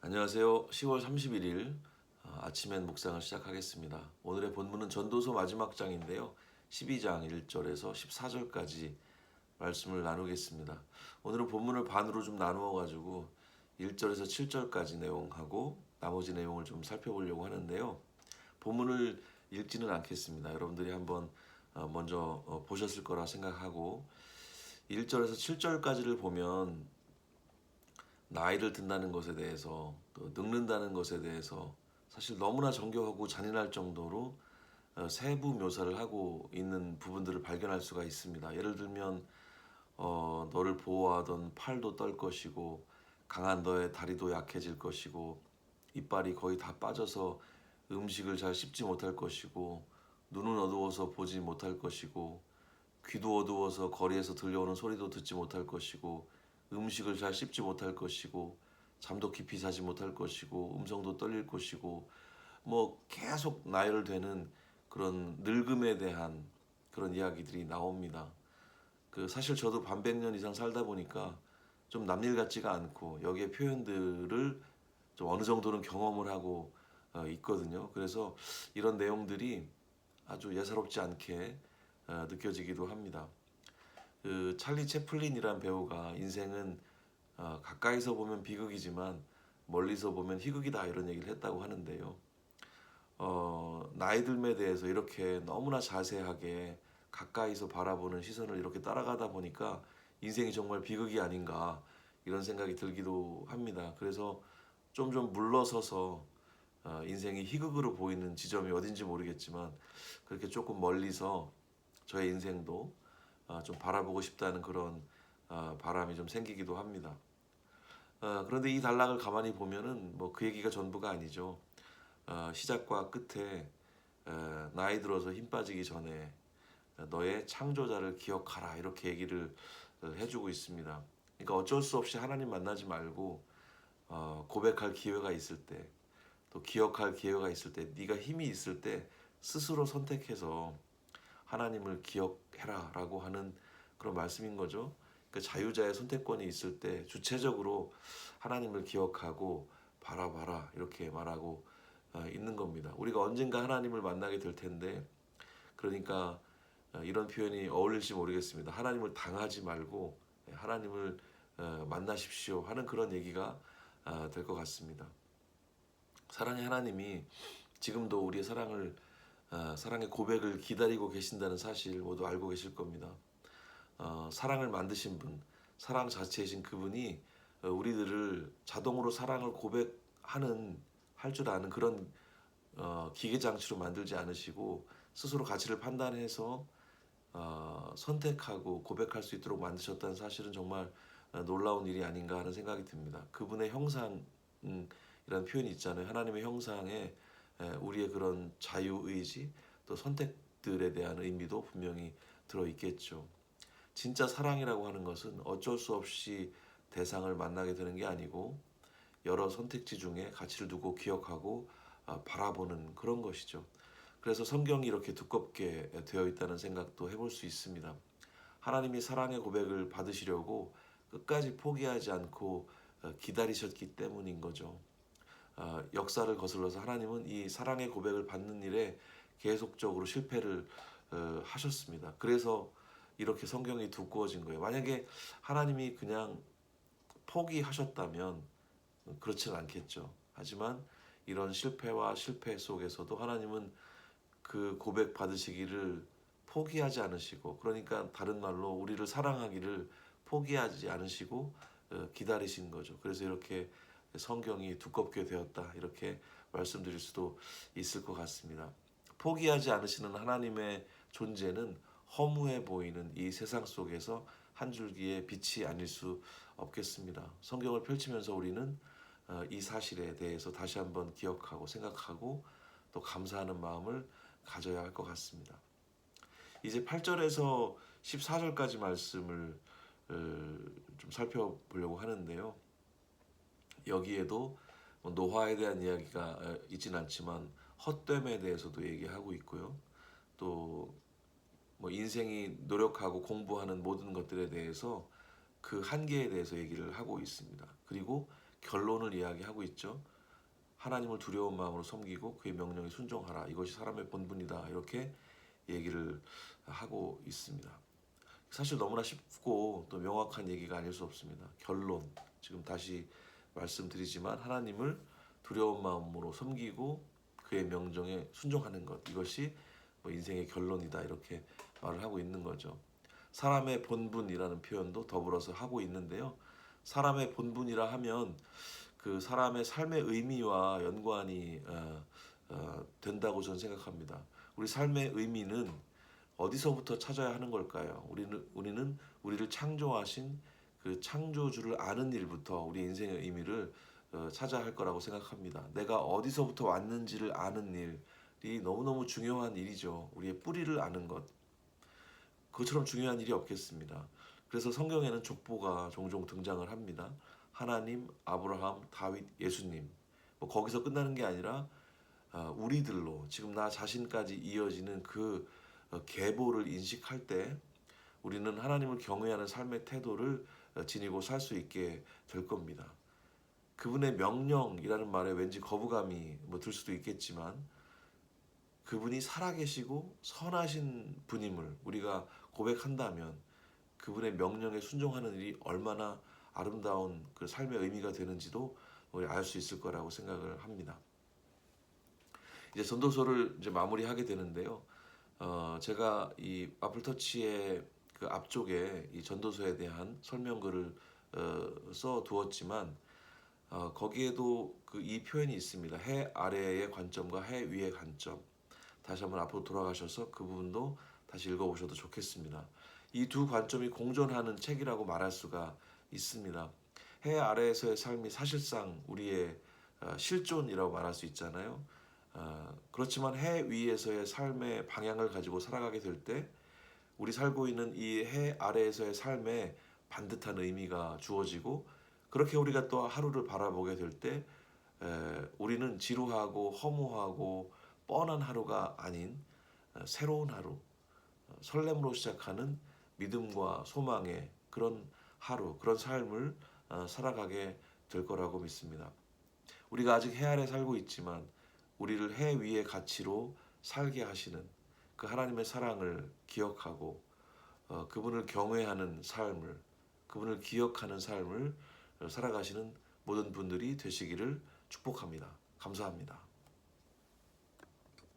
안녕하세요. 10월 31일 아침엔 묵상을 시작하겠습니다. 오늘의 본문은 전도서 마지막 장인데요. 12장 1절에서 14절까지 말씀을 나누겠습니다. 오늘은 본문을 반으로 좀 나누어 가지고 1절에서 7절까지 내용하고 나머지 내용을 좀 살펴보려고 하는데요. 본문을 읽지는 않겠습니다. 여러분들이 한번 먼저 보셨을 거라 생각하고 1절에서 7절까지를 보면 나이를 든다는 것에 대해서 또 늙는다는 것에 대해서 사실 너무나 정교하고 잔인할 정도로 세부 묘사를 하고 있는 부분들을 발견할 수가 있습니다. 예를 들면 너를 보호하던 팔도 떨 것이고 강한 너의 다리도 약해질 것이고 이빨이 거의 다 빠져서 음식을 잘 씹지 못할 것이고 눈은 어두워서 보지 못할 것이고 귀도 어두워서 거리에서 들려오는 소리도 듣지 못할 것이고 음식을 잘 씹지 못할 것이고 잠도 깊이 자지 못할 것이고 음성도 떨릴 것이고 뭐 계속 나열되는 그런 늙음에 대한 그런 이야기들이 나옵니다. 그 사실 저도 반백년 이상 살다 보니까 좀 남일 같지가 않고 여기에 표현들을 좀 어느 정도는 경험을 하고 있거든요. 그래서 이런 내용들이 아주 예사롭지 않게 느껴지기도 합니다. 그 찰리 채플린이란 배우가 인생은 가까이서 보면 비극이지만 멀리서 보면 희극이다 이런 얘기를 했다고 하는데요. 나이 듦에 대해서 이렇게 너무나 자세하게 가까이서 바라보는 시선을 이렇게 따라가다 보니까 인생이 정말 비극이 아닌가 이런 생각이 들기도 합니다. 그래서 좀 물러서서 인생이 희극으로 보이는 지점이 어딘지 모르겠지만 그렇게 조금 멀리서 저의 인생도 좀 바라보고 싶다는 그런 바람이 좀 생기기도 합니다. 그런데 이 단락을 가만히 보면은 뭐 그 얘기가 전부가 아니죠. 시작과 끝에 나이 들어서 힘 빠지기 전에 너의 창조자를 기억하라 이렇게 얘기를 해주고 있습니다. 그러니까 어쩔 수 없이 하나님 만나지 말고 고백할 기회가 있을 때, 또 기억할 기회가 있을 때, 네가 힘이 있을 때 스스로 선택해서 하나님을 기억해라라고 하는 그런 말씀인 거죠. 그 자유자의 선택권이 있을 때 주체적으로 하나님을 기억하고 바라봐라 이렇게 말하고 있는 겁니다. 우리가 언젠가 하나님을 만나게 될 텐데 그러니까 이런 표현이 어울릴지 모르겠습니다. 하나님을 당하지 말고 하나님을 만나십시오 하는 그런 얘기가 될 것 같습니다. 사랑의 하나님이 지금도 우리의 사랑의 고백을 기다리고 계신다는 사실 모두 알고 계실 겁니다. 사랑을 만드신 분, 사랑 자체이신 그분이 우리들을 자동으로 사랑을 고백하는 할 줄 아는 그런 기계 장치로 만들지 않으시고 스스로 가치를 판단해서 선택하고 고백할 수 있도록 만드셨다는 사실은 정말 놀라운 일이 아닌가 하는 생각이 듭니다. 그분의 형상이라는 표현이 있잖아요. 하나님의 형상에 우리의 그런 자유의지 또 선택들에 대한 의미도 분명히 들어있겠죠. 진짜 사랑이라고 하는 것은 어쩔 수 없이 대상을 만나게 되는 게 아니고 여러 선택지 중에 가치를 두고 기억하고 바라보는 그런 것이죠. 그래서 성경이 이렇게 두껍게 되어 있다는 생각도 해볼 수 있습니다. 하나님이 사랑의 고백을 받으시려고 끝까지 포기하지 않고 기다리셨기 때문인 거죠. 역사를 거슬러서 하나님은 이 사랑의 고백을 받는 일에 계속적으로 실패를 하셨습니다. 그래서 이렇게 성경이 두꺼워진 거예요. 만약에 하나님이 그냥 포기하셨다면 그렇진 않겠죠. 하지만 이런 실패와 실패 속에서도 하나님은 그 고백 받으시기를 포기하지 않으시고, 그러니까 다른 말로 우리를 사랑하기를 포기하지 않으시고 기다리신 거죠. 그래서 이렇게 성경이 두껍게 되었다 이렇게 말씀드릴 수도 있을 것 같습니다. 포기하지 않으시는 하나님의 존재는 허무해 보이는 이 세상 속에서 한 줄기의 빛이 아닐 수 없겠습니다. 성경을 펼치면서 우리는 이 사실에 대해서 다시 한번 기억하고 생각하고 또 감사하는 마음을 가져야 할 것 같습니다. 이제 8절에서 14절까지 말씀을 좀 살펴보려고 하는데요. 여기에도 노화에 대한 이야기가 있진 않지만 헛됨에 대해서도 얘기하고 있고요. 또 뭐 인생이 노력하고 공부하는 모든 것들에 대해서 그 한계에 대해서 얘기를 하고 있습니다. 그리고 결론을 이야기하고 있죠. 하나님을 두려운 마음으로 섬기고 그의 명령에 순종하라. 이것이 사람의 본분이다. 이렇게 얘기를 하고 있습니다. 사실 너무나 쉽고 또 명확한 얘기가 아닐 수 없습니다. 결론, 지금 다시 말씀드리지만 하나님을 두려운 마음으로 섬기고 그의 명령에 순종하는 것, 이것이 뭐 인생의 결론이다. 이렇게 말을 하고 있는 거죠. 사람의 본분이라는 표현도 더불어서 하고 있는데요. 사람의 본분이라 하면 그 사람의 삶의 의미와 연관이 된다고 저는 생각합니다. 우리 삶의 의미는 어디서부터 찾아야 하는 걸까요? 우리는 우리를 창조하신 그 창조주를 아는 일부터 우리 인생의 의미를 찾아야 할 거라고 생각합니다. 내가 어디서부터 왔는지를 아는 일이 너무너무 중요한 일이죠. 우리의 뿌리를 아는 것. 그것처럼 중요한 일이 없겠습니다. 그래서 성경에는 족보가 종종 등장을 합니다. 하나님, 아브라함, 다윗, 예수님. 뭐 거기서 끝나는 게 아니라 우리들로 지금 나 자신까지 이어지는 그 계보를 인식할 때 우리는 하나님을 경외하는 삶의 태도를 지니고 살 수 있게 될 겁니다. 그분의 명령이라는 말에 왠지 거부감이 뭐 들 수도 있겠지만 그분이 살아계시고 선하신 분임을 우리가 고백한다면 그분의 명령에 순종하는 일이 얼마나 아름다운 그 삶의 의미가 되는지도 우리 알 수 있을 거라고 생각을 합니다. 이제 전도서를 이제 마무리하게 되는데요. 제가 이 아플터치의 그 앞쪽에 이 전도서에 대한 설명글을 써 두었지만 거기에도 그 이 표현이 있습니다. 해 아래의 관점과 해 위의 관점. 다시 한번 앞으로 돌아가셔서 그 부분도 다시 읽어보셔도 좋겠습니다. 이 두 관점이 공존하는 책이라고 말할 수가 있습니다. 해 아래에서의 삶이 사실상 우리의 실존이라고 말할 수 있잖아요. 그렇지만 해 위에서의 삶의 방향을 가지고 살아가게 될 때 우리 살고 있는 이 해 아래에서의 삶에 반듯한 의미가 주어지고 그렇게 우리가 또 하루를 바라보게 될 때 우리는 지루하고 허무하고 뻔한 하루가 아닌 새로운 하루, 설렘으로 시작하는 믿음과 소망의 그런 하루, 그런 삶을 살아가게 될 거라고 믿습니다. 우리가 아직 해 아래 살고 있지만 우리를 해 위의 가치로 살게 하시는 그 하나님의 사랑을 기억하고 그분을 경외하는 삶을, 그분을 기억하는 삶을 살아가시는 모든 분들이 되시기를 축복합니다. 감사합니다.